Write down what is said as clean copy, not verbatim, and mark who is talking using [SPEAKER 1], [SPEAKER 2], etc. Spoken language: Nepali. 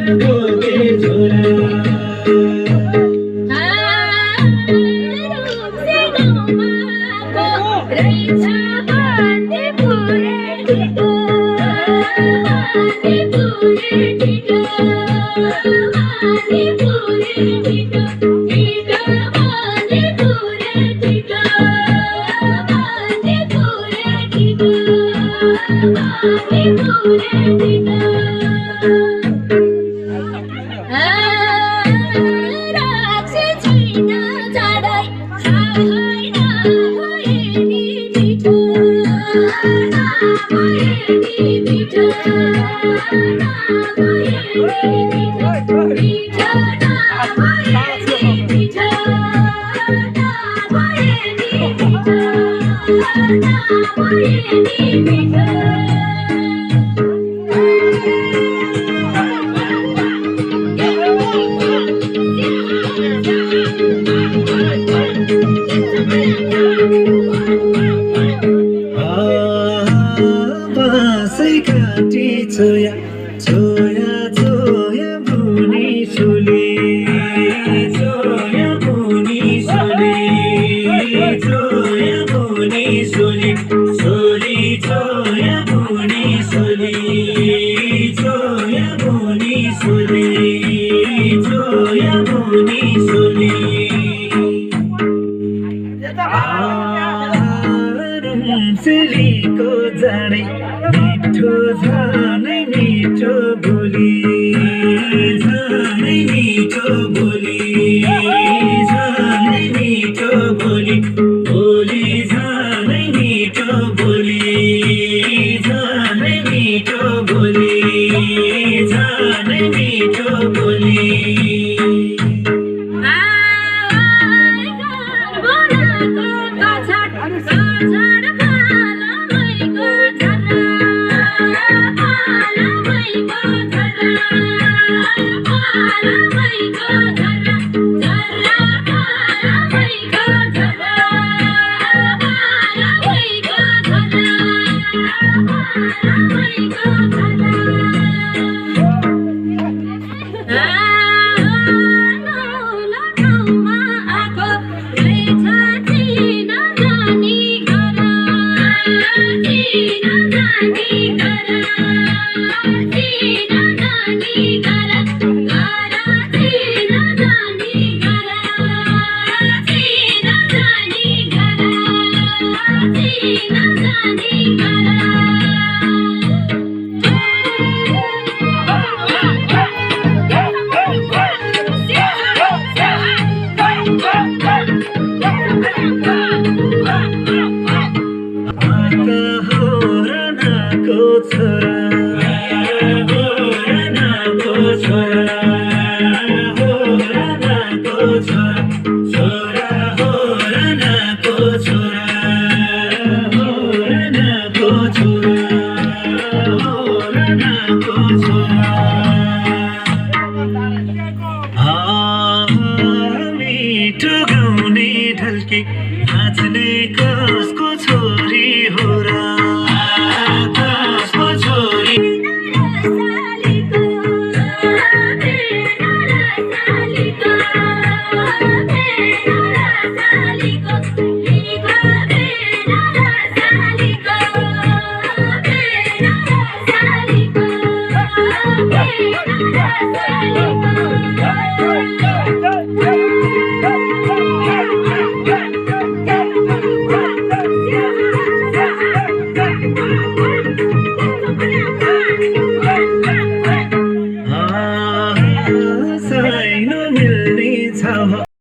[SPEAKER 1] गोके छोरा बाँसै काटी छोया छोया छोया मुनि सुली छोया मुनि सुली छोया मुनि सुली सुली छोया मुनि सुली छोया मुनि सुली छोया मुनि सुली सुलीको जाडै मिठो झनै मिठो बोली झनै मिठो बोली झनै मिठो बोली बोली झनै मिठो बोली झनै मिठो बोली झनै मिठो बोली मिठो गाउने ढल्के नाच्ने कसको छोरी हो र कसको छोरी
[SPEAKER 2] Saliko